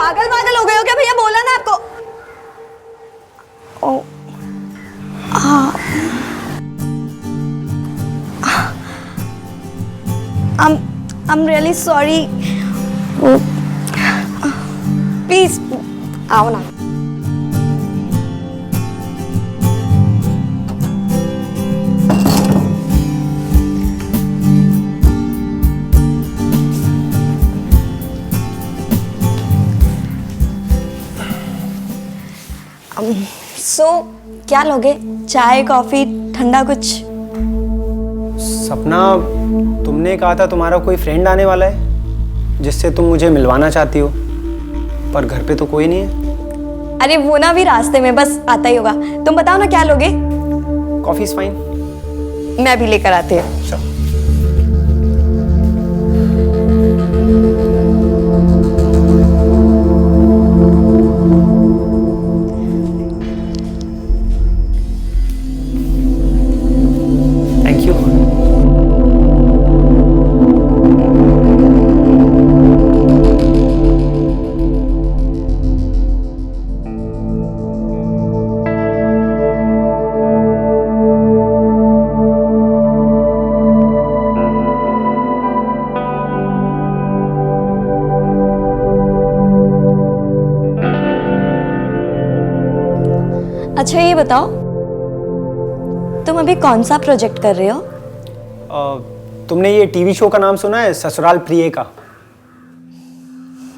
पागल पागल हो गए हो क्या भैया? बोला ना आपको। ओ हाँ, I'm really sorry. प्लीज आओ ना। क्या लोगे? चाय, कॉफी, ठंडा कुछ? सपना, तुमने कहा था तुम्हारा कोई फ्रेंड आने वाला है जिससे तुम मुझे मिलवाना चाहती हो, पर घर पे तो कोई नहीं है। अरे वो ना भी रास्ते में, बस आता ही होगा। तुम बताओ ना क्या लोगे? Coffee is fine. मैं भी लेकर आती हूँ। Thank you. अच्छा ये बताओ, तुम अभी कौन सा प्रोजेक्ट कर रहे हो? तुमने ये टीवी शो का नाम सुना है, ससुराल प्रिय का?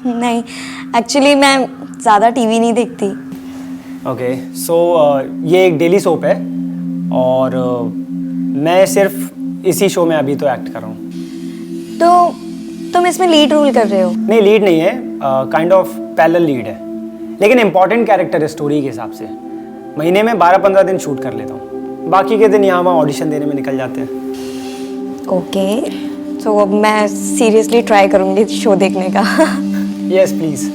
नहीं, एक्चुअली मैं ज़्यादा टीवी नहीं देखती। ओके, सो ये एक डेली सोप है और मैं सिर्फ इसी शो में अभी तो एक्ट कर रहा हूँ। तो तुम इसमें लीड रोल कर रहे हो? नहीं, लीड नहीं है, काइंड ऑफ पैरेलल लीड है, लेकिन इम्पॉर्टेंट कैरेक्टर है स्टोरी के हिसाब से। महीने में 12-15 दिन शूट कर लेता हूँ, बाकी के दिन यहाँ वहाँ ऑडिशन देने में निकल जाते हैं। ओके, तो अब मैं सीरियसली ट्राई करूँगी शो देखने का। Yes please.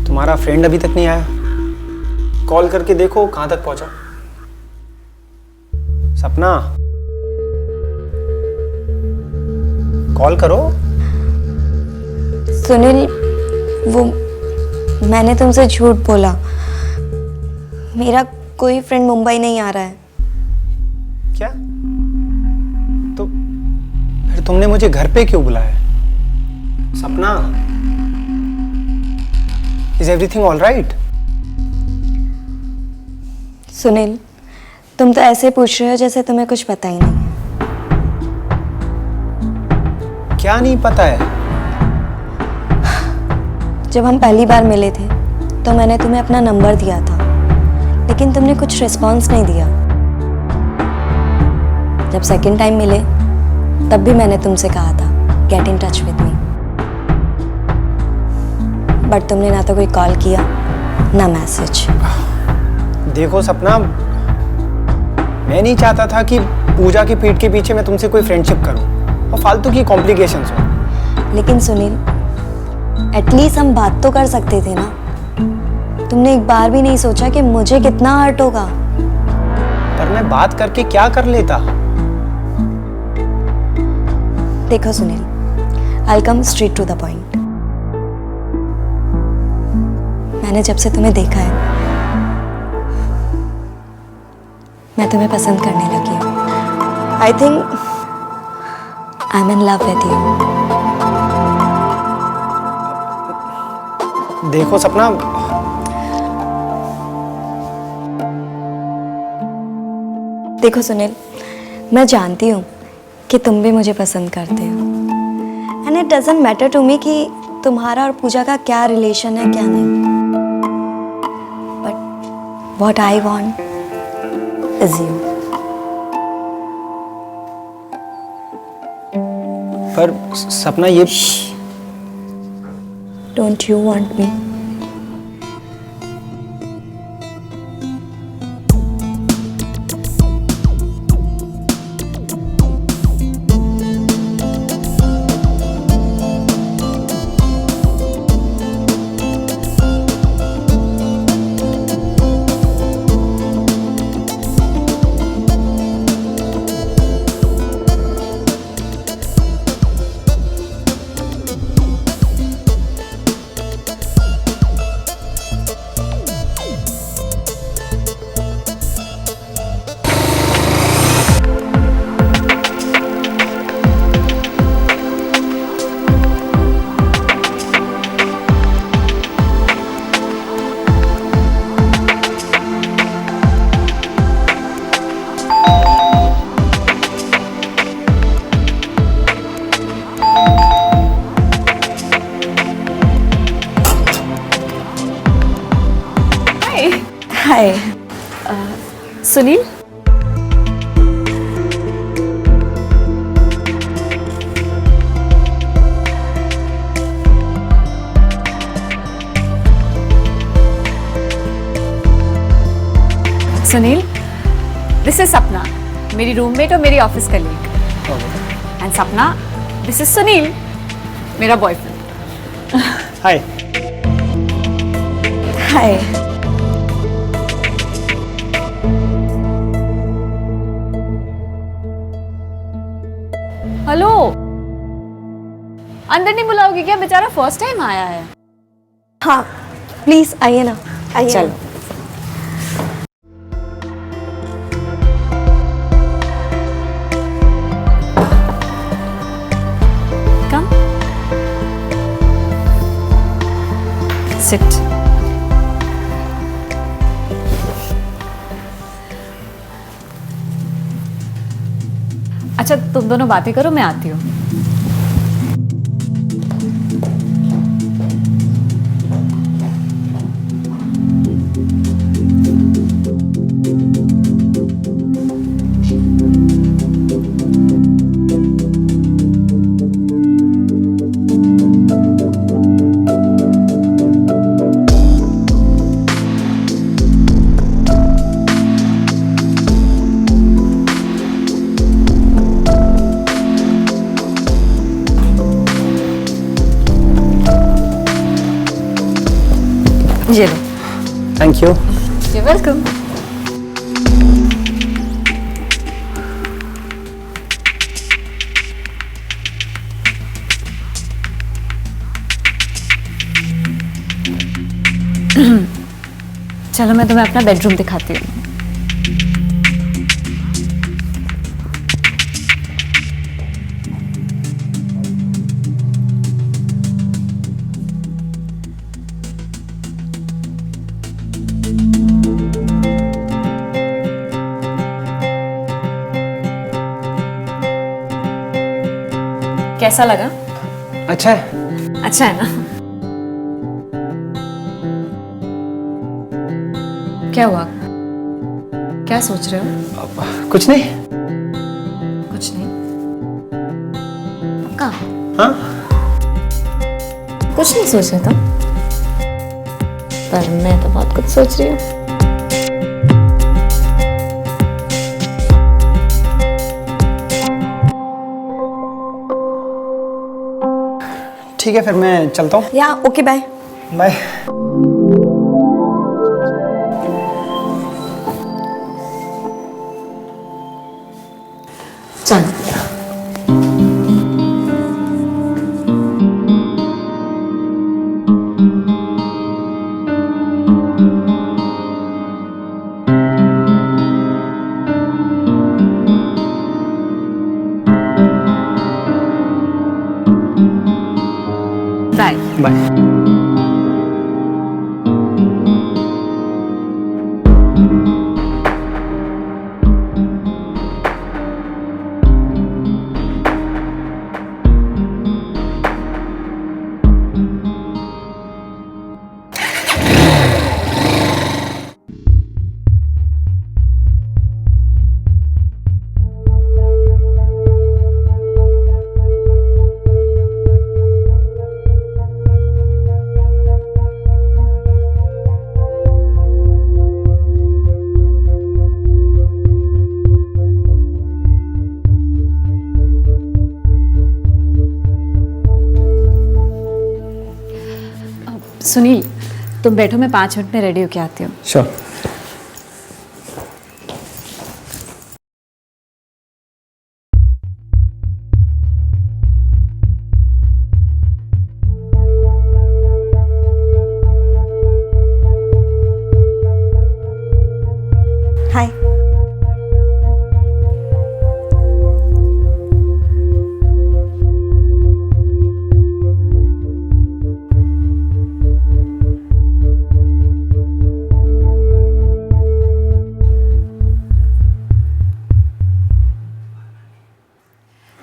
तुम्हारा फ्रेंड अभी तक नहीं आया? कॉल करके देखो कहां तक पहुंचा। सपना, कॉल करो। सुनील, वो मैंने तुमसे झूठ बोला। मेरा कोई फ्रेंड मुंबई नहीं आ रहा है। क्या? तो फिर तुमने मुझे घर पे क्यों बुलाया? सपना, is everything all right? Sunil, तुम तो ऐसे पूछ रहे हो जैसे तुम्हें कुछ पता ही नहीं। क्या नहीं पता है? जब हम पहली बार मिले थे तो मैंने तुम्हें अपना नंबर दिया था, लेकिन तुमने कुछ रिस्पॉन्स नहीं दिया। जब सेकंड टाइम मिले तब भी मैंने तुमसे कहा था get in touch with me, but तुमने ना तो कोई कॉल किया ना मैसेज। देखो सपना, मैं नहीं चाहता था कि पूजा की पीठ के पीछे मैं तुमसे कोई फ्रेंडशिप करूं और फालतू की कॉम्प्लिकेशंस हो। लेकिन सुनील, एटलीस्ट हम बात तो कर सकते थे ना। तुमने एक बार भी नहीं सोचा कि मुझे कितना हर्ट होगा। पर मैं बात करके क्या कर लेता? देखो Sunil, I'll come straight to the point. मैंने जब से तुम्हें देखा है, मैं तुम्हें पसंद करने लगी हूँ। I think I'm in love with you. देखो सपना, देखो सुनील, मैं जानती हूँ कि तुम भी मुझे पसंद करते हो, and it doesn't matter to me कि तुम्हारा और पूजा का क्या रिलेशन है क्या नहीं, but what I want is you. पर सपना ये don't you want me? Sunil, Sunil, this is सपना, मेरी रूममेट और मेरी ऑफिस कलीग। एंड सपना, दिस इज सुनील, मेरा बॉयफ्रेंड। हाय। हाय। हेलो, अंदर नहीं बुलाओगे क्या? बेचारा फर्स्ट टाइम आया है। हाँ प्लीज आइए ना, आइए। चलो। Come sit. अच्छा, तुम दोनों बातें करो, मैं आती हूँ। ये लो। Thank you. You're welcome. चलो मैं तुम्हें अपना बेडरूम दिखाती हूँ। कैसा लगा? अच्छा है। अच्छा है ना? क्या हुआ? क्या सोच रहे हो? कुछ नहीं। कुछ नहीं। पक्का? हाँ। कुछ नहीं सोच रहे तुम? पर मैं तो बहुत कुछ सोच रही हूँ। ठीक है, फिर मैं चलता हूँ। या ओके बाय। बाय। चल। बाय। बाय। सुनील, तुम बैठो, मैं 5 मिनट में रेडी होके आती हूँ। श्योर। हाय।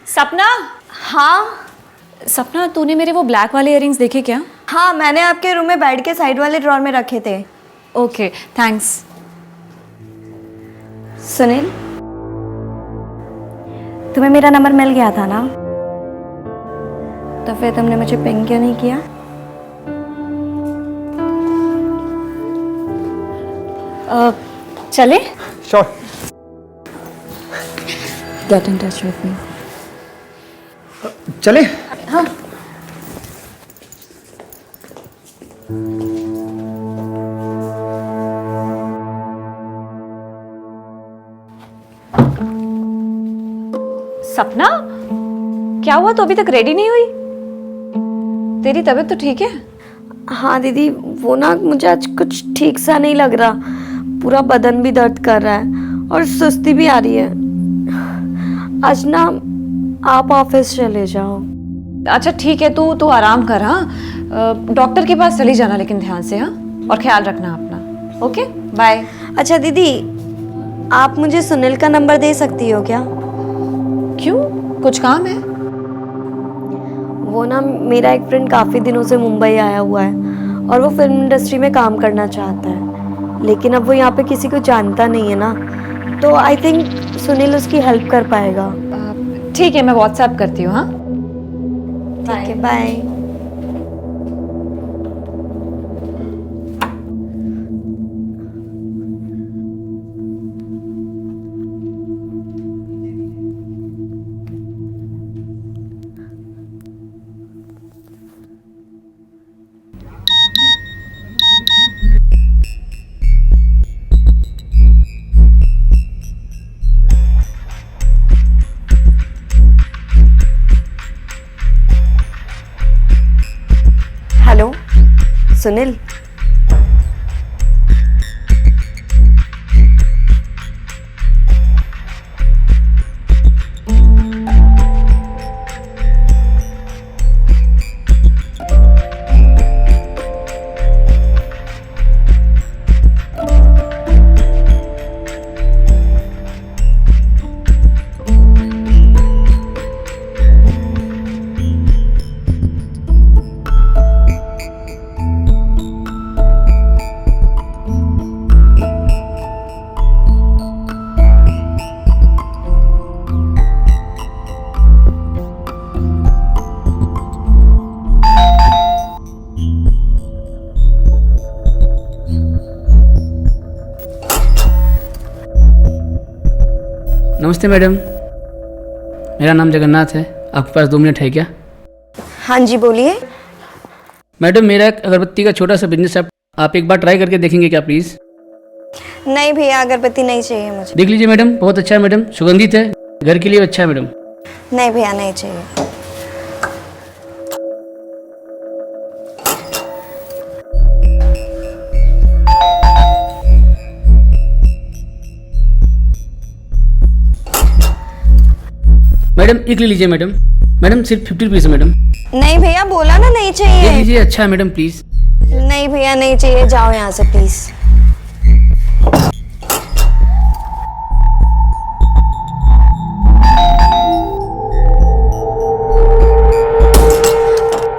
सपना। हाँ सपना, तूने मेरे वो ब्लैक वाले इयररिंग्स देखे क्या? हाँ, मैंने आपके रूम में बेड के साइड वाले ड्रॉर में रखे थे। Okay, thanks. सुनील, तुम्हें मेरा नंबर मिल गया था ना, तो फिर तुमने मुझे पिंग क्यों नहीं किया? चले? Sure. Get in touch with me. चले? हाँ। सपना, क्या हुआ? तो अभी तक रेडी नहीं हुई? तेरी तबीयत तो ठीक है? हाँ दीदी, वो ना मुझे आज कुछ ठीक सा नहीं लग रहा, पूरा बदन भी दर्द कर रहा है और सुस्ती भी आ रही है। आज ना आप ऑफिस चले जाओ। अच्छा ठीक है, तू आराम कर। हाँ, डॉक्टर के पास चली जाना, लेकिन ध्यान से। हाँ, और ख्याल रखना अपना। Okay, bye. अच्छा दीदी, आप मुझे सुनील का नंबर दे सकती हो क्या? क्यों, कुछ काम है? वो ना मेरा एक फ्रेंड काफ़ी दिनों से मुंबई आया हुआ है और वो फिल्म इंडस्ट्री में काम करना चाहता है, लेकिन अब वो यहाँ पे किसी को जानता नहीं है ना, तो आई थिंक सुनील उसकी हेल्प कर पाएगा। ठीक है, मैं व्हाट्सएप करती हूँ। हाँ, ठीक है, बाय। हेलो सुनील, नमस्ते मैडम, मेरा नाम जगन्नाथ है। आपके पास 2 मिनट है क्या? हाँ जी बोलिए। मैडम, मेरा एक अगरबत्ती का छोटा सा बिजनेस है, आप एक बार ट्राई करके देखेंगे क्या प्लीज़? नहीं भैया, अगरबत्ती नहीं चाहिए मुझे। देख लीजिए मैडम, बहुत अच्छा है मैडम, सुगंधित है, घर के लिए अच्छा है मैडम। नहीं भैया, नहीं चाहिए। मैडम एक ले लीजिए मैडम। मैडम सिर्फ 50 रुपीज़ है मैडम। नहीं भैया, बोला ना नहीं देख चाहिए। लीजिए, अच्छा है मैडम प्लीज़। नहीं भैया, नहीं चाहिए, जाओ यहाँ से प्लीज।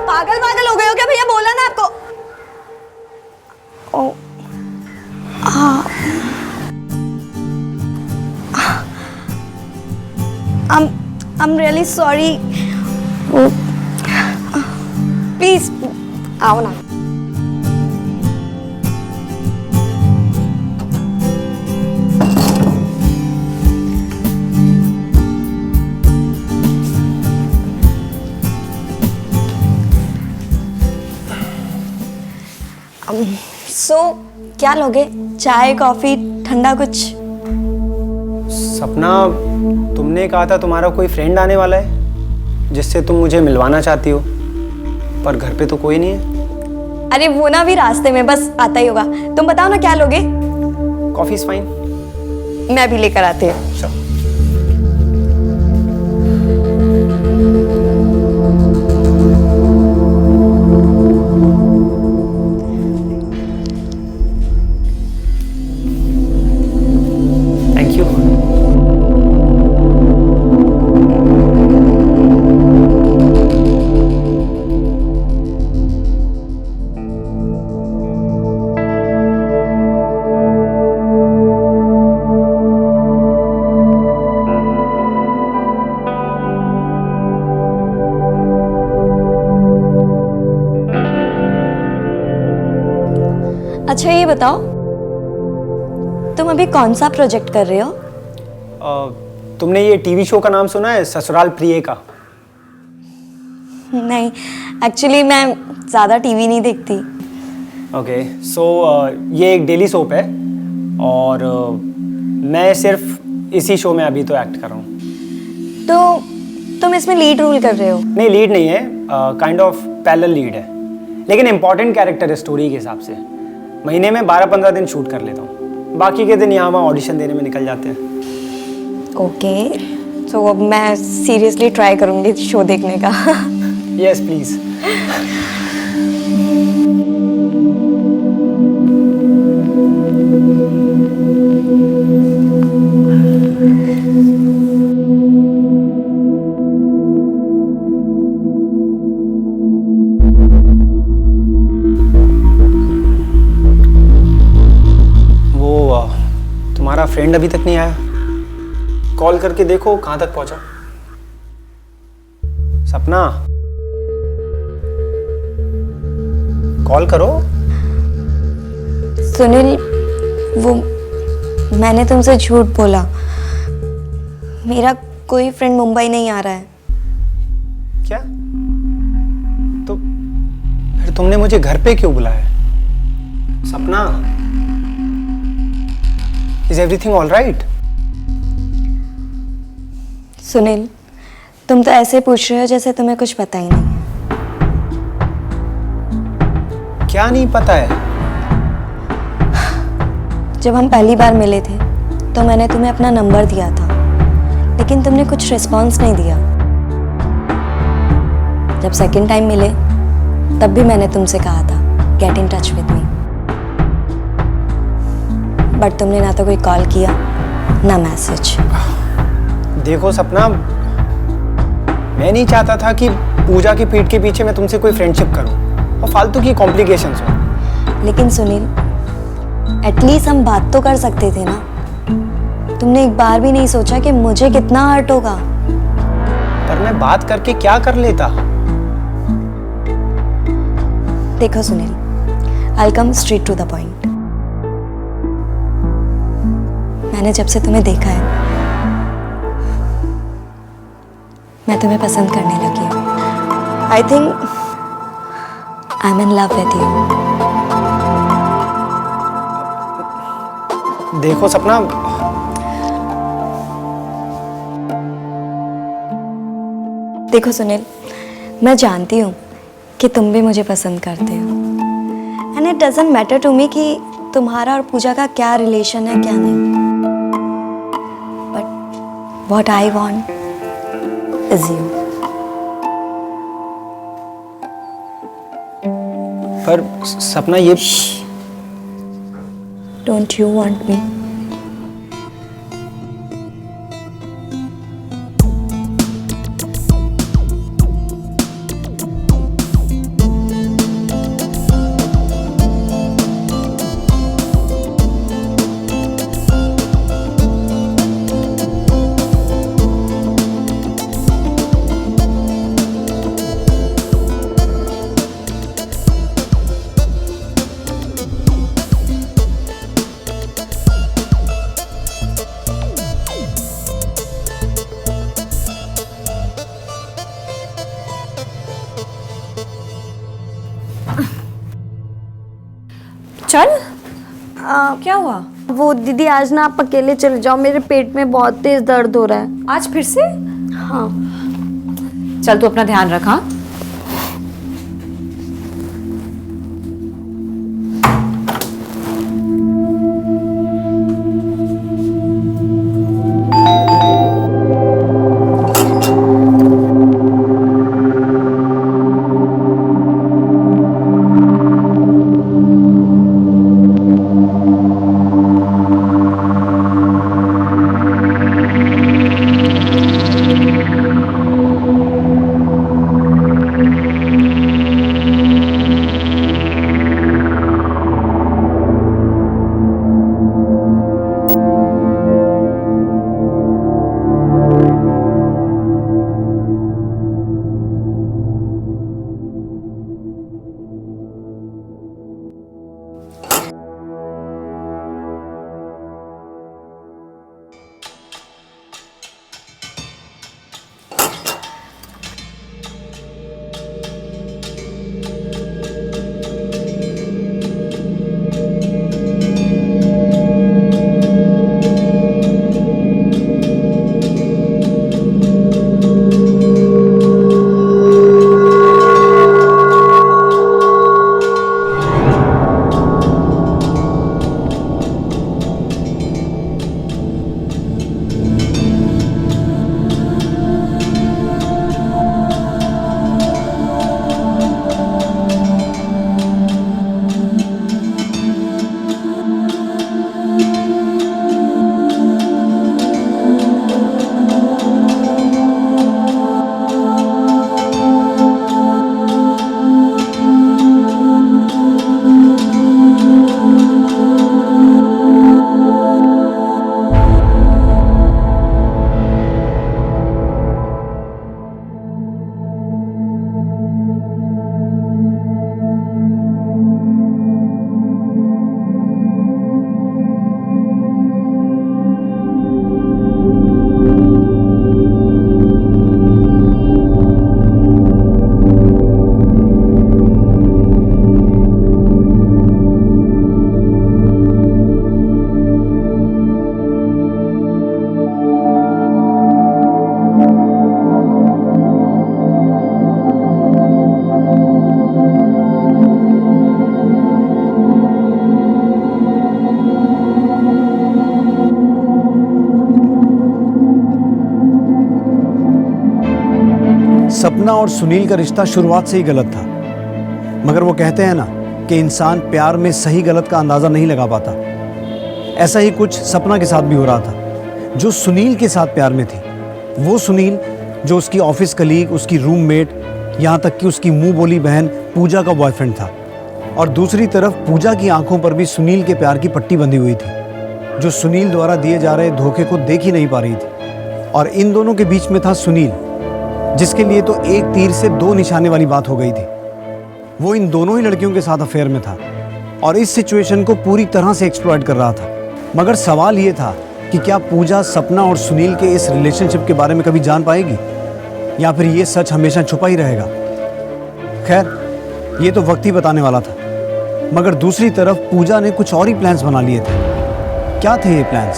पागल पागल हो गए हो क्या भैया? बोला ना आपको। ओ, I'm really sorry. प्लीज आओ ना। सो क्या लोगे? चाय, कॉफी, ठंडा कुछ? सपना, तुमने कहा था तुम्हारा कोई फ्रेंड आने वाला है जिससे तुम मुझे मिलवाना चाहती हो, पर घर पे तो कोई नहीं है। अरे वो ना भी रास्ते में, बस आता ही होगा। तुम बताओ ना क्या लोगे? Coffee is fine. मैं भी लेकर आती हूँ। Thank you. अच्छा ये बताओ, तुम अभी कौन सा प्रोजेक्ट कर रहे हो? तुमने ये टीवी शो का नाम सुना है, ससुराल प्रिय का? नहीं, एक्चुअली मैं ज़्यादा टीवी नहीं देखती। ओके, सो ये एक डेली सोप है और मैं सिर्फ इसी शो में अभी तो एक्ट कर रहा हूँ। तो तुम इसमें लीड रोल कर रहे हो? नहीं, लीड नहीं है, काइंड ऑफ पैरेलल लीड है, लेकिन इम्पॉर्टेंट कैरेक्टर है स्टोरी के हिसाब से। महीने में 12-15 दिन शूट कर लेता हूँ, बाकी के दिन यहाँ वहाँ ऑडिशन देने में निकल जाते हैं। ओके, तो अब मैं सीरियसली ट्राई करूँगी शो देखने का। Yes please. तुम्हारा फ्रेंड अभी तक नहीं आया, कॉल करके देखो कहाँ तक पहुंचा। सपना, कॉल करो। सुनील, वो मैंने तुमसे झूठ बोला, मेरा कोई फ्रेंड मुंबई नहीं आ रहा है। क्या? तो फिर तुमने मुझे घर पे क्यों बुलाया? सपना, is everything all right? Sunil, तुम तो ऐसे पूछ रहे हो जैसे तुम्हें कुछ पता ही नहीं है। क्या नहीं पता है? जब हम पहली बार मिले थे तो मैंने तुम्हें अपना नंबर दिया था, लेकिन तुमने कुछ रिस्पॉन्स नहीं दिया। जब सेकंड टाइम मिले तब भी मैंने तुमसे कहा था get in touch with me, but तुमने ना तो कोई कॉल किया ना मैसेज। देखो सपना, मैं नहीं चाहता था कि पूजा की पीठ के पीछे मैं तुमसे कोई फ्रेंडशिप करूं और फालतू की कॉम्प्लिकेशंस हो। लेकिन सुनील, एटलीस्ट हम बात तो कर सकते थे ना। तुमने एक बार भी नहीं सोचा कि मुझे कितना हर्ट होगा। पर मैं बात करके क्या कर लेता? देखो Sunil, I come straight to the point. मैंने जब से तुम्हें देखा है मैं तुम्हें पसंद करने लगी हूँ। I think I am in love with you. देखो सपना, देखो सुनील, मैं जानती हूँ कि तुम भी मुझे पसंद करते हो, and it doesn't matter to me कि तुम्हारा और पूजा का क्या रिलेशन है क्या नहीं, but what I want is you. पर सपना ये डोंट यू वांट मी? चल, क्या हुआ? वो दीदी, आज ना आप अकेले चले जाओ, मेरे पेट में बहुत तेज दर्द हो रहा है। आज फिर से? हाँ। चल, तू अपना ध्यान रख। हाँ, सपना और सुनील का रिश्ता शुरुआत से ही गलत था, मगर वो कहते हैं ना कि इंसान प्यार में सही गलत का अंदाज़ा नहीं लगा पाता। ऐसा ही कुछ सपना के साथ भी हो रहा था, जो सुनील के साथ प्यार में थी। वो सुनील जो उसकी ऑफिस कलीग, उसकी रूममेट, यहाँ तक कि उसकी मुंह बोली बहन पूजा का बॉयफ्रेंड था। और दूसरी तरफ पूजा की आंखों पर भी सुनील के प्यार की पट्टी बंधी हुई थी, जो सुनील द्वारा दिए जा रहे धोखे को देख ही नहीं पा रही थी। और इन दोनों के बीच में था सुनील, जिसके लिए तो एक तीर से दो निशाने वाली बात हो गई थी। वो इन दोनों ही लड़कियों के साथ अफेयर में था और इस सिचुएशन को पूरी तरह से एक्सप्लॉइट कर रहा था। मगर सवाल ये था कि क्या पूजा सपना और सुनील के इस रिलेशनशिप के बारे में कभी जान पाएगी, या फिर ये सच हमेशा छुपा ही रहेगा। खैर, ये तो वक्त ही बताने वाला था। मगर दूसरी तरफ पूजा ने कुछ और ही प्लान्स बना लिए थे। क्या थे ये प्लान्स?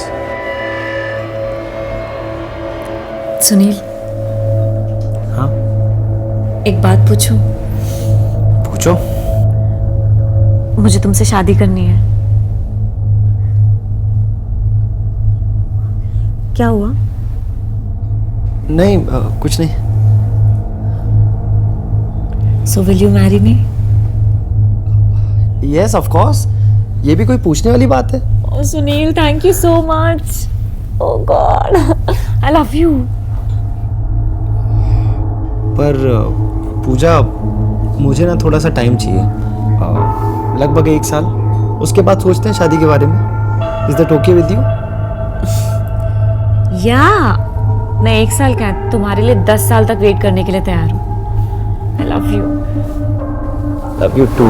सुनील, हाँ एक बात पूछूं? पूछो। मुझे तुमसे शादी करनी है। क्या हुआ? नहीं कुछ नहीं। So will you marry me? Yes of course, ये भी कोई पूछने वाली बात है? Oh Sunil, thank you so much. Oh God, I love you. पर पूजा, मुझे ना थोड़ा सा टाइम चाहिए, लगभग 1 साल। उसके बाद सोचते हैं शादी के बारे में। Is that okay with you? या मैं 1 साल क्या, तुम्हारे लिए 10 साल तक वेट करने के लिए तैयार हूँ। I love you. Love you too.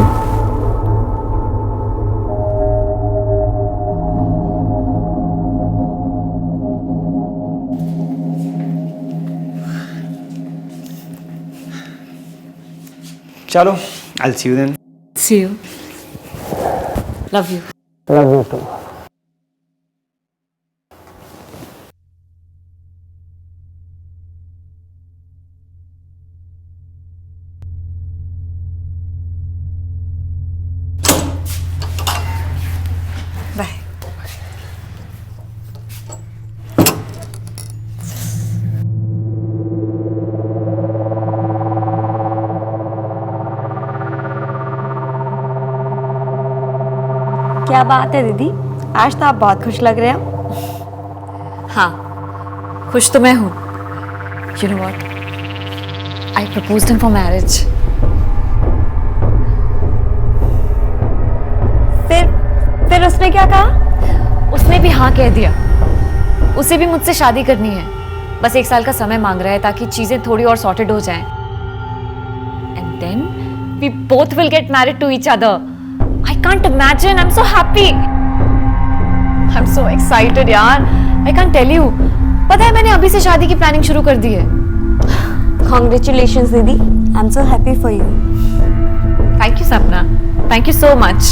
चलो, I'll see you then. See you. Love you. Love you too. Bye. क्या बात है दीदी, आज तो आप बहुत खुश लग रहे हो। हाँ, खुश तो मैं हूँ। You know what? I proposed him for marriage. फिर उसने क्या कहा? उसने भी हाँ कह दिया। उसे भी मुझसे शादी करनी है, बस 1 साल का समय मांग रहा है ताकि चीजें थोड़ी और सॉर्टेड हो जाएं। And then we both will get married to each other. I can't imagine. I'm so happy. I'm so excited यार. I can't tell you. पता है मैंने अभी से शादी की प्लानिंग शुरू कर दी है। Congratulations दीदी, I'm so happy for you. Thank you सपना. Thank you so much.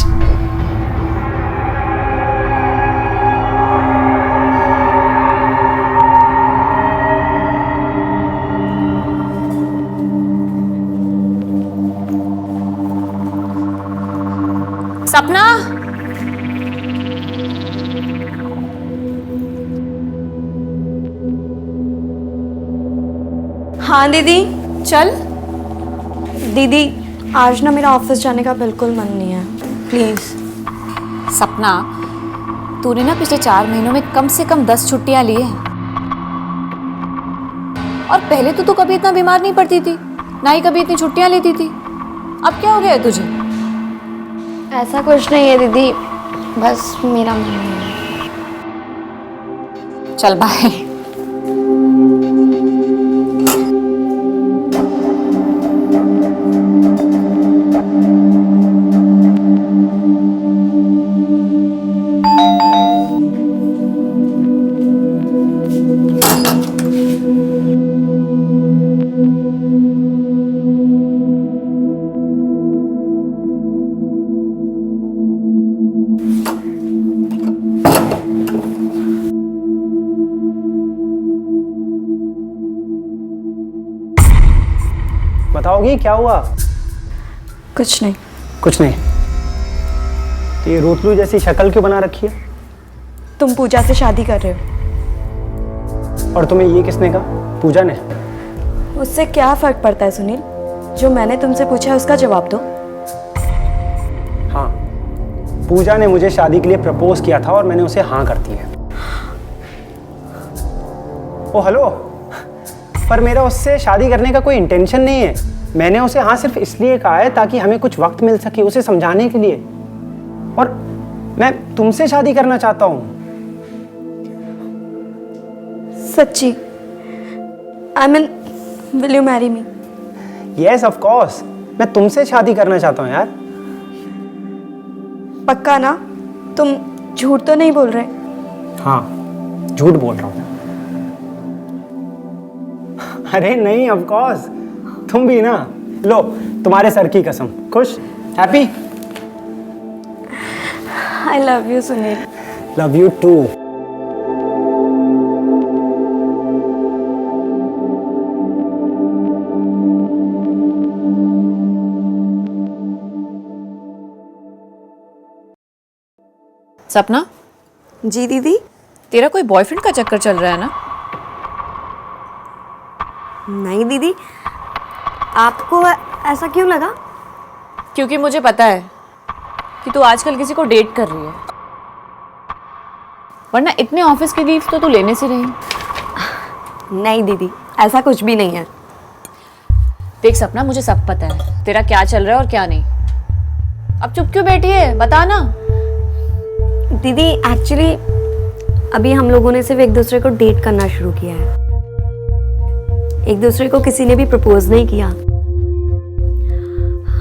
सपना, हाँ दीदी। चल। दीदी, आज ना मेरा ऑफिस जाने का बिल्कुल मन नहीं है, प्लीज। सपना, तूने ना पिछले 4 महीनों में कम से कम 10 छुट्टियां ली हैं। और पहले तो तू कभी इतना बीमार नहीं पड़ती थी, ना ही कभी इतनी छुट्टियां लेती थी। अब क्या हो गया है तुझे? ऐसा कुछ नहीं है दीदी, बस मेरा मन नहीं है। चल बाय। बताओगी क्या हुआ? कुछ नहीं। कुछ नहीं? तो ये रोतलू जैसी शक्ल क्यों बना रखी है? तुम पूजा से शादी कर रहे हो। और तुम्हें ये किसने कहा? पूजा ने? उससे क्या फर्क पड़ता है सुनील? जो मैंने तुमसे पूछा है उसका जवाब दो। हाँ, पूजा ने मुझे शादी के लिए प्रपोज किया था और मैंने उसे हाँ कर दी है। ओ हेलो, पर मेरा उससे शादी करने का कोई इंटेंशन नहीं है। मैंने उसे हाँ सिर्फ इसलिए कहा है ताकि हमें कुछ वक्त मिल सके उसे समझाने के लिए, और मैं तुमसे शादी करना चाहता हूँ। सच्ची? I mean, will you marry me? Yes of course, मैं तुमसे शादी करना चाहता हूँ यार। पक्का ना? तुम झूठ तो नहीं बोल रहे? हाँ, झूठ बोल रहा हूँ। अरे नहीं, ऑफ कोर्स, तुम भी ना। लो, तुम्हारे सर की कसम। खुश? Happy? I love you Sunil. Love you too. Sapna, जी दीदी? तेरा कोई बॉयफ्रेंड का चक्कर चल रहा है ना? नहीं दीदी, आपको ऐसा क्यों लगा? क्योंकि मुझे पता है कि तू आजकल किसी को डेट कर रही है, वरना इतने ऑफिस की लीव तो तू लेने से रही। नहीं दीदी, ऐसा कुछ भी नहीं है। देख सपना, मुझे सब पता है तेरा क्या चल रहा है और क्या नहीं। अब चुप क्यों बैठी है, बता ना। दीदी एक्चुअली अभी हम लोगों ने सिर्फ एक दूसरे को डेट करना शुरू किया है। एक दूसरे को किसी ने भी प्रपोज नहीं किया।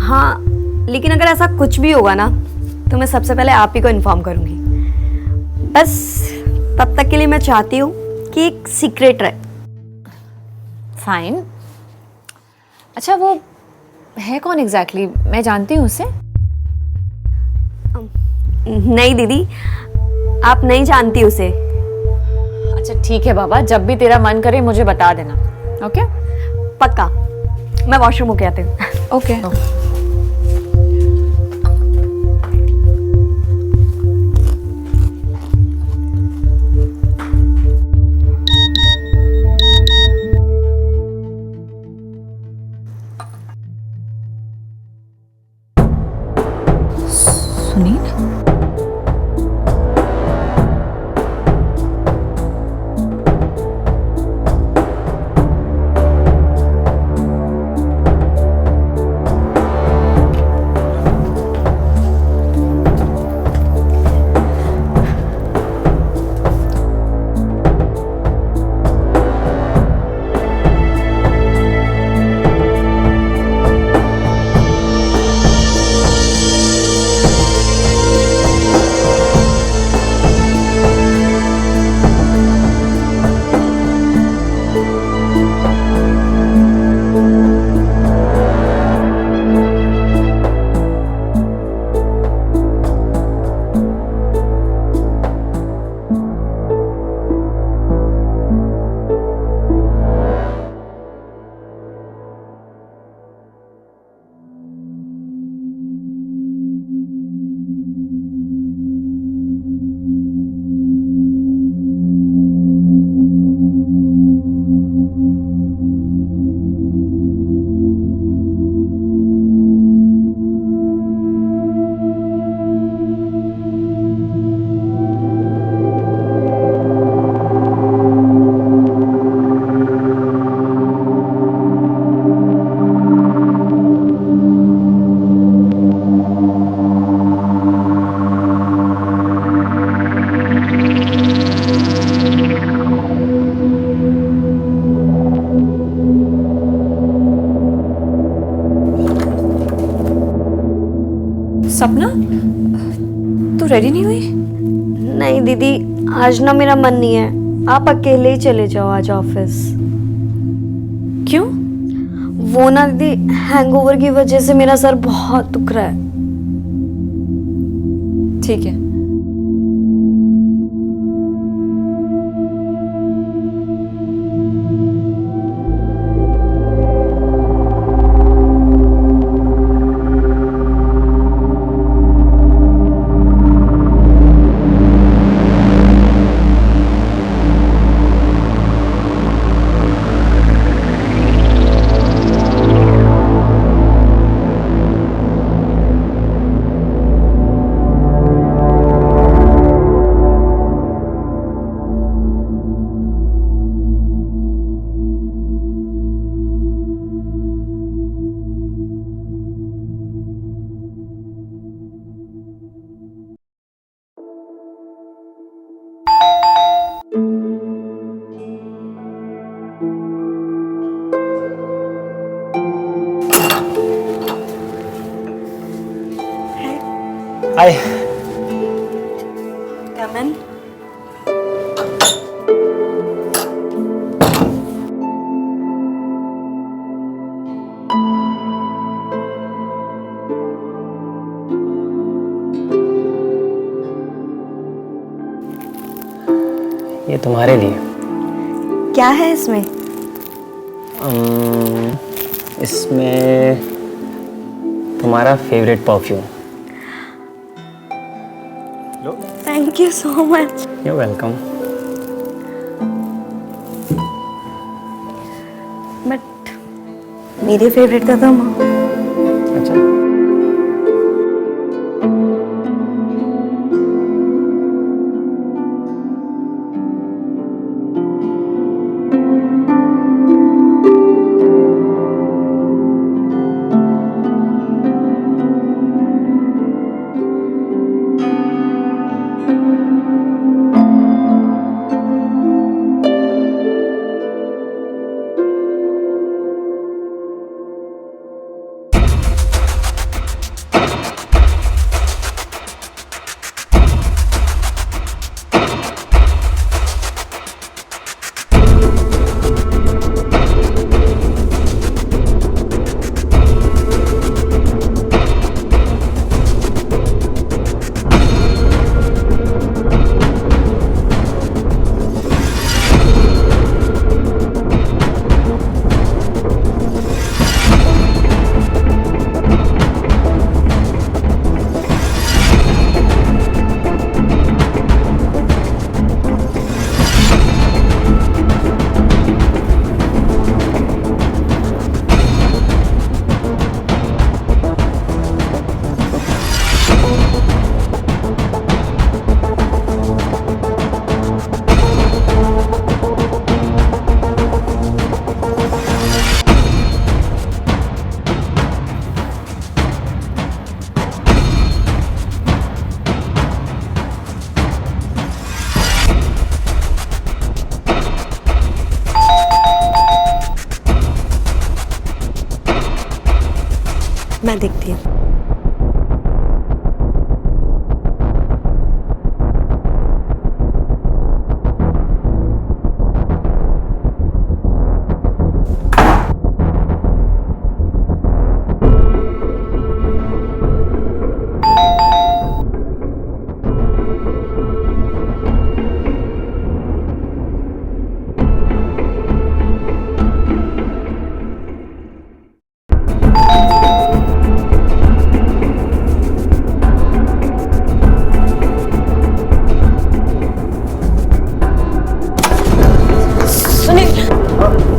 हाँ, लेकिन अगर ऐसा कुछ भी होगा ना तो मैं सबसे पहले आप ही को इन्फॉर्म करूंगी। बस तब तक के लिए मैं चाहती हूँ कि एक सीक्रेट रहे। फाइन। अच्छा, वो है कौन एग्जैक्टली? मैं जानती हूँ उसे। नहीं दीदी, आप नहीं जानती उसे। अच्छा ठीक है बाबा, जब भी तेरा मन करे मुझे बता देना। ओके? पक्का। मैं वॉशरूम होके आती हूँ। ओके। सुनील? सपना, तू रेडी नहीं हुई? नहीं दीदी, आज ना मेरा मन नहीं है। आप अकेले ही चले जाओ आज ऑफिस। क्यों? वो ना दीदी, हैंगओवर की वजह से मेरा सर बहुत दुख रहा है। ठीक है। हाय। कम इन। ये तुम्हारे लिए। क्या है इसमें? इसमें तुम्हारा favourite perfume. Low. Thank you so much. You welcome. But मेरी फेवरेट तो तुम हो। अच्छा। मैं देखती हूँ।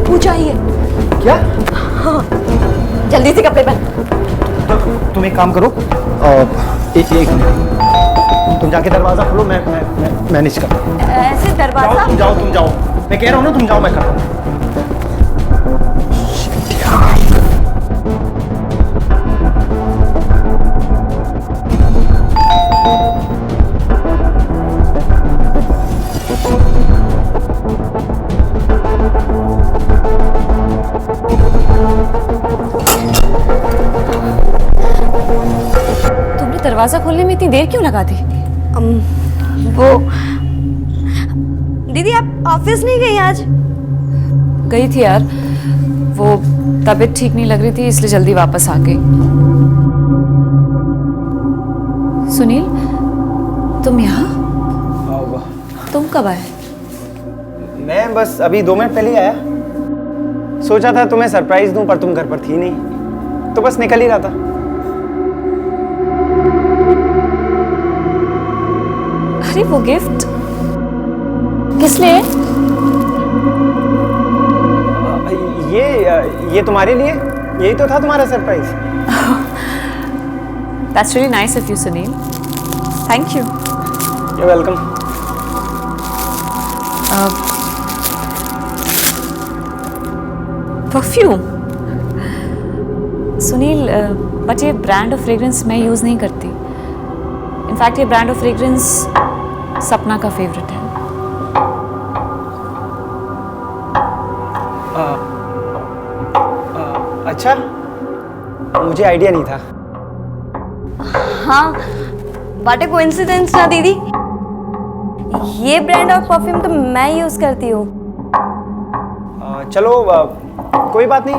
पूजा ही है। क्या? हाँ, जल्दी से कपड़े पहन। तुम एक काम करो, एक मिनट, तुम जाके दरवाजा खोलो, मैं मैनेज करता हूँ। ऐसे दरवाजा? तुम जाओ, मैं कह रहा हूँ ना, तुम जाओ, मैं करता हूँ। तुमने दरवाजा खोलने में इतनी देर क्यों लगा दी? वो दीदी, आप ऑफिस नहीं गई आज? गई थी यार, वो तबीयत ठीक नहीं लग रही थी, इसलिए जल्दी वापस आ गई। सुनील, तुम यहाँ? तुम कब आए? मैं बस अभी 2 मिनट पहले ही आया। सोचा था तुम्हें सरप्राइज दूं, पर तुम घर पर थी नहीं, तो बस निकल ही रहा था। अरे वो गिफ्ट किस लिए? ये तुम्हारे लिए, यही तो था तुम्हारा surprise. That's really nice of you, Sunil. Thank you. You're welcome. Perfume? Sunil, but ये ब्रांड ऑफ फ्रेग्रेंस मैं यूज़ नहीं करती। इनफैक्ट ये ब्रांड ऑफ फ्रेग्रेंस सपना का फेवरेट है। अच्छा, मुझे आइडिया नहीं था। हाँ, व्हाट ए कोइंसिडेंस ना दीदी, ये ब्रांड और परफ्यूम तो मैं यूज करती हूँ। चलो कोई बात नहीं,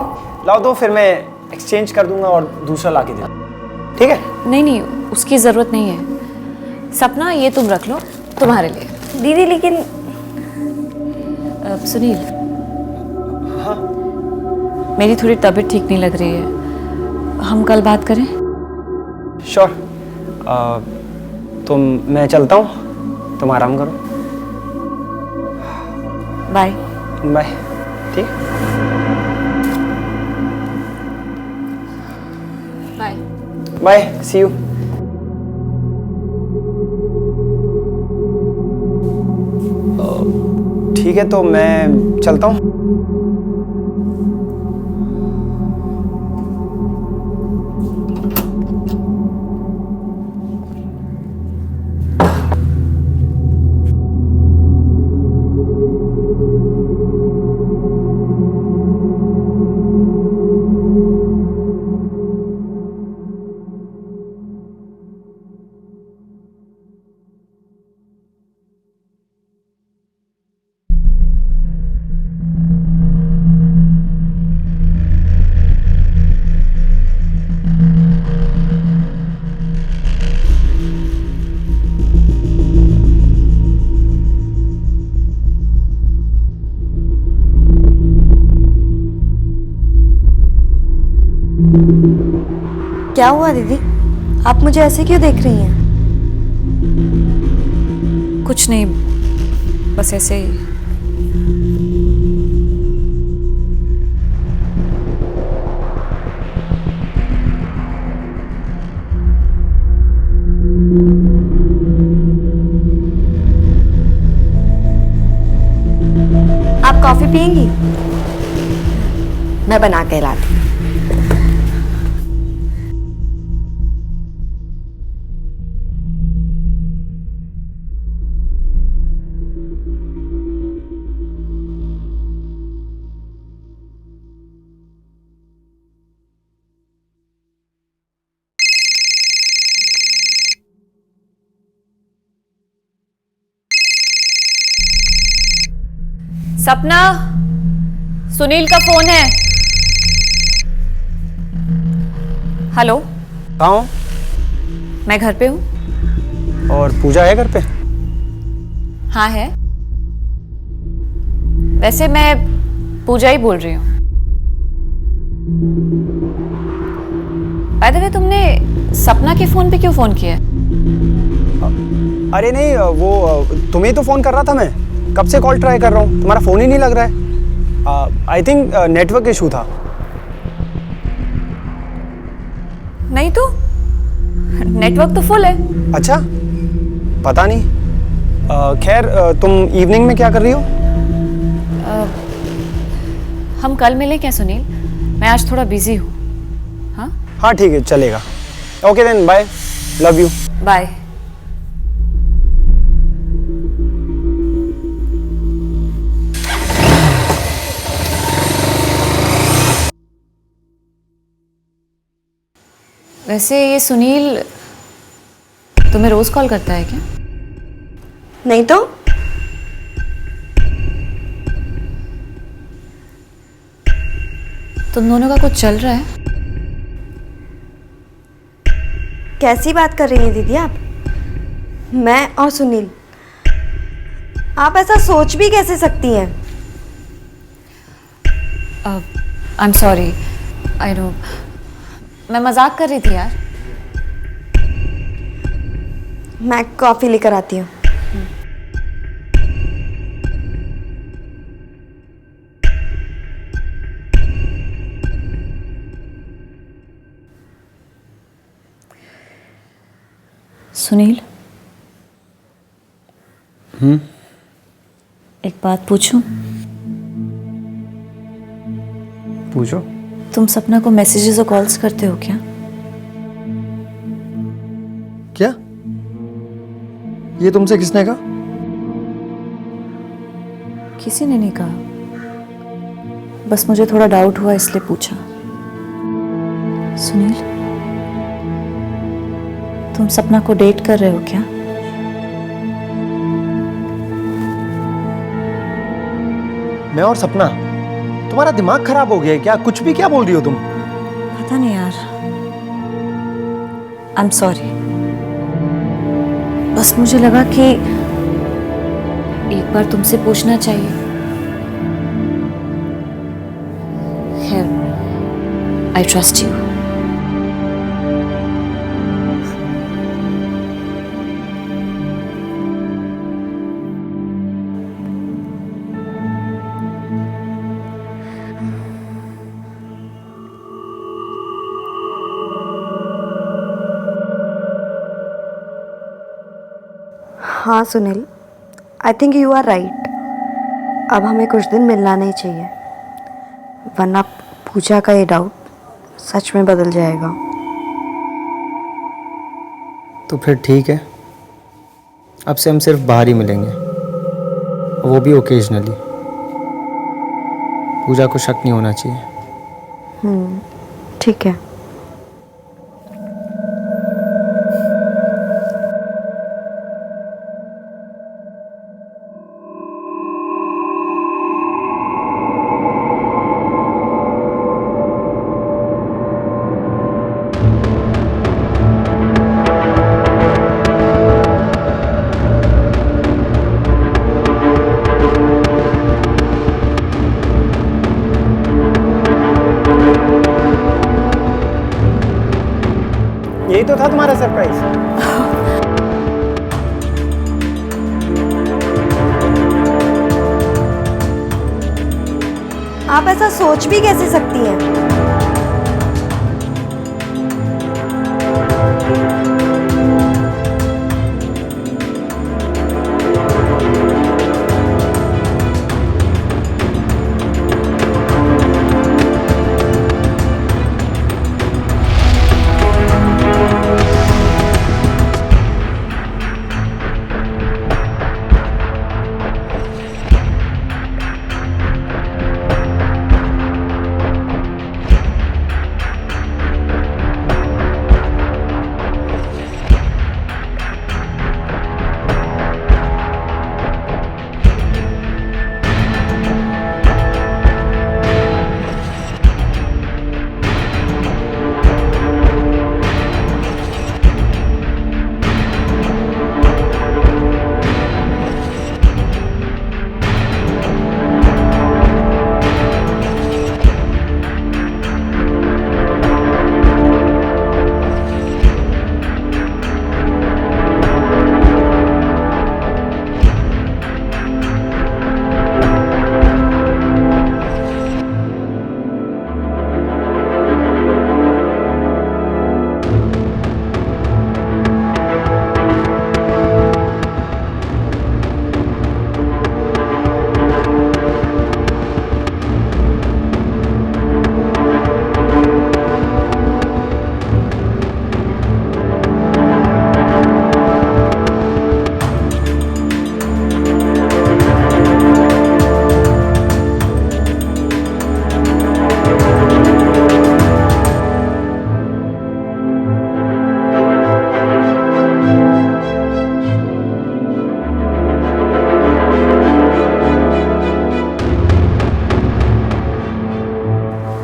लाओ तो फिर मैं एक्सचेंज कर दूंगा और दूसरा ला के दे दूंगा, ठीक है? नहीं नहीं, उसकी ज़रूरत नहीं है। सपना ये तुम रख लो, तुम्हारे लिए। दीदी लेकिन सुनील, हाँ मेरी थोड़ी तबीयत ठीक नहीं लग रही है, हम कल बात करें? श्योर। तो मैं चलता हूँ, तुम आराम करो। बाय। बाय। ठीक। बाय। Bye, see you. ठीक है, तो मैं चलता हूँ। क्या हुआ दीदी, आप मुझे ऐसे क्यों देख रही हैं? कुछ नहीं, बस ऐसे ही। आप कॉफी पियेंगी? मैं बना के लाती हूँ। सपना, सुनील का फोन है। हेलो, कहाँ हो? मैं घर पे हूँ। और पूजा है घर पे? हाँ है। वैसे मैं पूजा ही बोल रही हूँ। बाय द वे, तुमने सपना के फोन पे क्यों फोन किया? अरे नहीं, वो तुम्हें तो फोन कर रहा था मैं, कब से कॉल ट्राई कर रहा हूँ, तुम्हारा फोन ही नहीं लग रहा है। आई थिंक नेटवर्क इशू था। नहीं तो, नेटवर्क तो फुल है। अच्छा, पता नहीं। खैर, तुम इवनिंग में क्या कर रही हो? हम कल मिलें क्या सुनील? मैं आज थोड़ा बिजी हूँ। हाँ हाँ ठीक है, चलेगा। Okay then, bye, love you. Bye. वैसे ये सुनील तुम्हें रोज कॉल करता है क्या? नहीं तो तुम दोनों का कुछ चल रहा है? कैसी बात कर रही हैं दीदी आप? मैं और सुनील, आप ऐसा सोच भी कैसे सकती हैं? I am sorry, I know, मैं मजाक कर रही थी यार। मैं कॉफी लेकर आती हूँ। सुनील, एक बात पूछूं? पूछो। तुम सपना को मैसेजेस और कॉल्स करते हो क्या? क्या? ये तुमसे किसने कहा? किसी ने नहीं कहा, बस मुझे थोड़ा डाउट हुआ इसलिए पूछा। सुनील, तुम सपना को डेट कर रहे हो क्या? मैं और सपना? तुम्हारा दिमाग खराब हो गया है क्या? कुछ भी क्या बोल रही हो तुम? पता नहीं यार, आई एम सॉरी। बस मुझे लगा कि एक बार तुमसे पूछना चाहिए। खैर, आई ट्रस्ट यू। हाँ Sunil, I think you are right. अब हमें कुछ दिन मिलना नहीं चाहिए, वरना पूजा का ये डाउट सच में बदल जाएगा। तो फिर ठीक है, अब से हम सिर्फ बाहर ही मिलेंगे, वो भी ओकेजनली। पूजा को शक नहीं होना चाहिए। ठीक है। यही तो था तुम्हारा सरप्राइज। आप ऐसा सोच भी कैसे सकती हैं?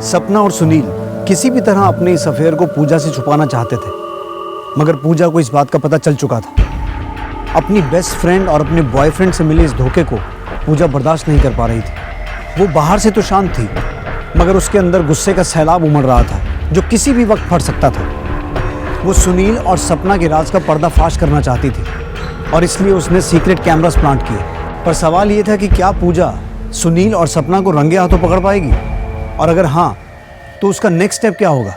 सपना और सुनील किसी भी तरह अपने इस अफेयर को पूजा से छुपाना चाहते थे, मगर पूजा को इस बात का पता चल चुका था। अपनी बेस्ट फ्रेंड और अपने बॉयफ्रेंड से मिले इस धोखे को पूजा बर्दाश्त नहीं कर पा रही थी। वो बाहर से तो शांत थी, मगर उसके अंदर गुस्से का सैलाब उमड़ रहा था जो किसी भी वक्त फट सकता था। वो सुनील और सपना के राज का पर्दाफाश करना चाहती थी और इसलिए उसने सीक्रेट कैमरास प्लांट किए। पर सवाल ये था कि क्या पूजा सुनील और सपना को रंगे हाथों पकड़ पाएगी, और अगर हाँ तो उसका नेक्स्ट स्टेप क्या होगा।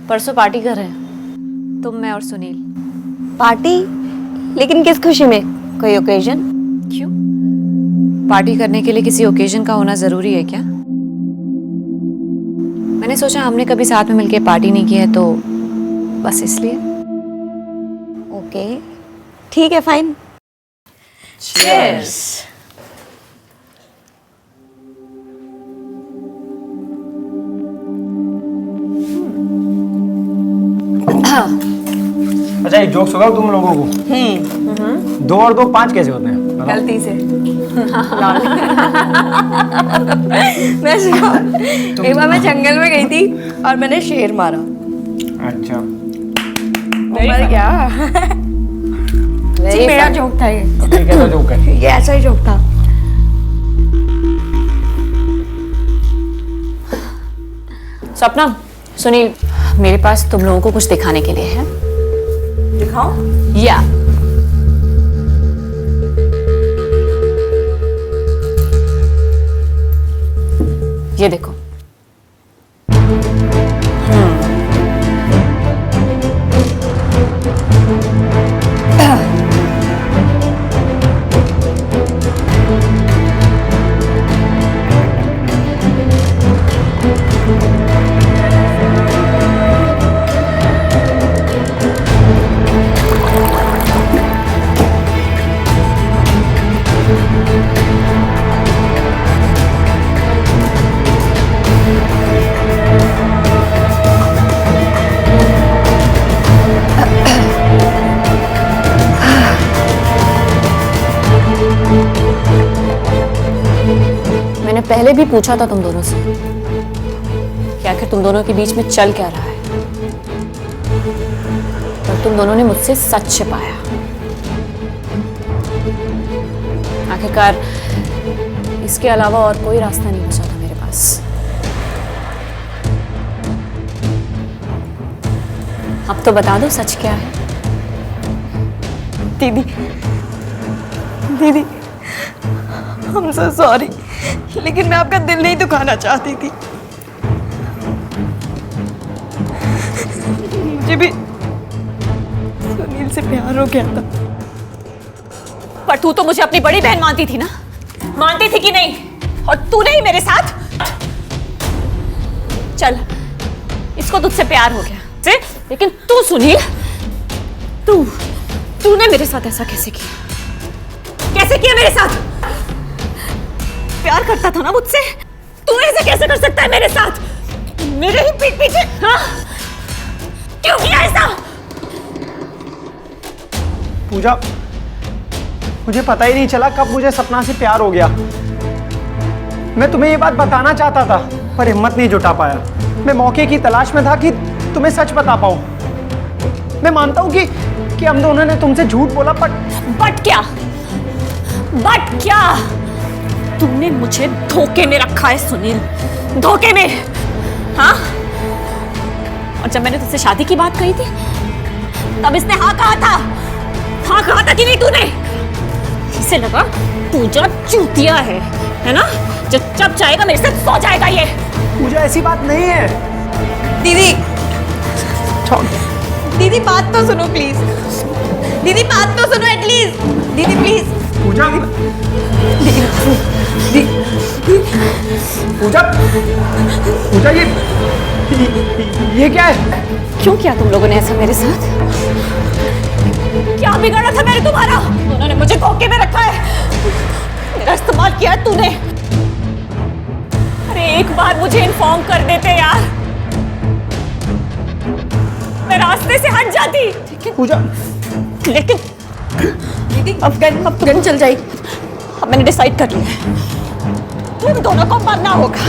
परसों पार्टी कर रहे हैं तुम, मैं और सुनील। पार्टी? लेकिन किस खुशी में? कोई ओकेजन? क्यों? पार्टी करने के लिए किसी ओकेजन का होना जरूरी है क्या? मैंने सोचा हमने कभी साथ में मिलके पार्टी नहीं की है तो बस इसलिए। ओके, ठीक है, फाइन। Cheers! अच्छा, एक जोक सुनाओ तुम लोगों को। 2 और 2 5 कैसे होते हैं? बताओ। गलती से। मैं एक बार मैं जंगल में गई थी और मैंने शेर मारा। अच्छा, मर गया। जी, मेरा जोक था ये। ये कैसा जोक है? ये ऐसा ही जोक था। सपना, सुनील, मेरे पास तुम लोगों को कुछ दिखाने के लिए है। दिखाओ। या ये देखो। मैंने पहले भी पूछा था तुम दोनों से कि आखिर तुम दोनों के बीच में चल क्या रहा है, पर तुम दोनों ने मुझसे सच छिपाया। आखिरकार इसके अलावा और कोई रास्ता नहीं बचा था मेरे पास। अब तो बता दो सच क्या है। दीदी, दीदी, I'm so sorry, लेकिन मैं आपका दिल नहीं दुखाना चाहती थी। मुझे भी सुनील से प्यार हो गया था। पर तू तो मुझे अपनी बड़ी बहन मानती थी ना? मानती थी कि नहीं? और तूने ही मेरे साथ। चल, इसको तुझसे प्यार हो गया, लेकिन तू सुनील, तूने मेरे साथ ऐसा कैसे किया? कैसे किया मेरे साथ? प्यार करता था ना मुझसे? तू ऐसे कैसे कर सकता है मेरे साथ? मेरे ही पीठ पीछे, हाँ? क्यों किया ऐसा? पूजा, मुझे पता ही नहीं चला कब मुझे सपना से प्यार हो गया। मैं तुम्हें ये बात बताना चाहता था पर हिम्मत नहीं जुटा पाया। मैं मौके की तलाश में था कि तुम्हें सच बता पाऊं। मैं मानता हूं कि हम दोनों ने तुमसे झूठ बोला, बट क्या? बट क्या? तुमने मुझे धोखे में रखा है सुनील, धोखे में, हाँ? और जब मैंने तुझसे शादी की बात कही थी तब इसने हाँ कहा था, हाँ कहा था कि नहीं तूने? इसे लगा पूजा चूतिया है ना? जब चाहेगा मेरे साथ सो जाएगा ये। पूजा ऐसी बात नहीं है। दीदी, दीदी बात तो सुनो प्लीज। दीदी बात तो सुनो एटलीस्ट। दीदी प्लीज। पूजा, पूजा, पूजा, ये क्या है? क्यों किया तुम लोगों ने ऐसा मेरे साथ? क्या बिगाड़ा था मैंने तुम्हारा? उन्होंने मुझे धोखे में रखा है, मेरा इस्तेमाल किया है तूने। अरे एक बार मुझे इन्फॉर्म कर देते यार, मैं रास्ते से हट जाती। पूजा, लेकिन दीदी अब गन चल जाएगी। अब मैंने डिसाइड कर लिया है, तुम दोनों को मरना होगा।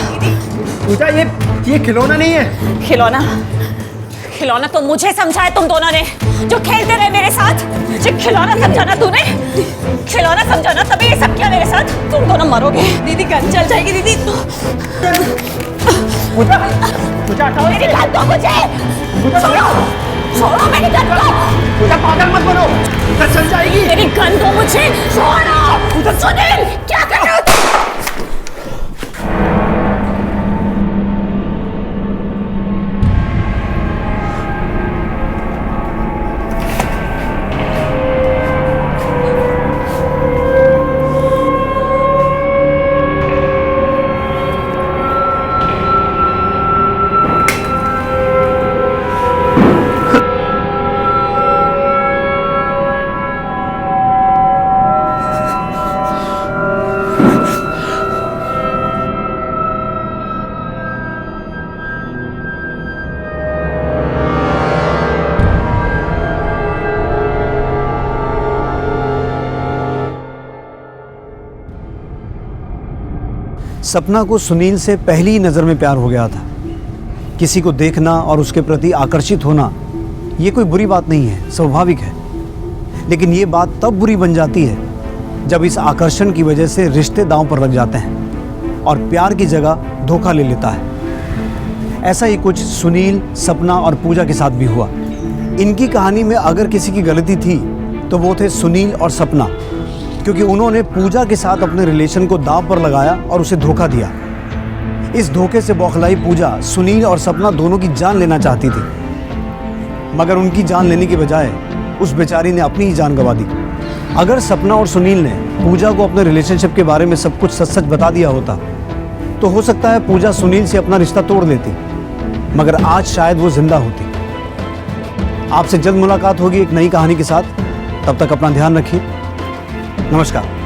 पूजा, ये खिलौना नहीं है। खिलौना तो मुझे समझा है तुम दोनों ने, जो खेलते रहे मेरे साथ। मुझे खिलौना समझाना तूने, खिलौना समझाना, तभी ये सब किया मेरे साथ। तुम दोनों मरोगे। दीदी गन चल जाएगी दीदी। पूजा, पूजा हटाओ मेरी गन दो मुझे। छोड़ो मेरी गन को। पूजा, पागल मत बनो, पूजा चल जाएगी। मेरी गन दो मुझे, छोड़ो। सुनील, क्या कर रहे हो? सपना को सुनील से पहली नज़र में प्यार हो गया था। किसी को देखना और उसके प्रति आकर्षित होना ये कोई बुरी बात नहीं है, स्वाभाविक है। लेकिन ये बात तब बुरी बन जाती है जब इस आकर्षण की वजह से रिश्ते दांव पर लग जाते हैं और प्यार की जगह धोखा ले लेता है। ऐसा ही कुछ सुनील, सपना और पूजा के साथ भी हुआ। इनकी कहानी में अगर किसी की गलती थी तो वो थे सुनील और सपना, क्योंकि उन्होंने पूजा के साथ अपने रिलेशन को दांव पर लगाया और उसे धोखा दिया। इस धोखे से बौखलाई पूजा सुनील और सपना दोनों की जान लेना चाहती थी, मगर उनकी जान लेने के बजाय उस बेचारी ने अपनी ही जान गंवा दी। अगर सपना और सुनील ने पूजा को अपने रिलेशनशिप के बारे में सब कुछ सच सच बता दिया होता तो हो सकता है पूजा सुनील से अपना रिश्ता तोड़ लेती, मगर आज शायद वो जिंदा होती। आपसे जल्द मुलाकात होगी एक नई कहानी के साथ। तब तक अपना ध्यान रखिए। नमस्कार।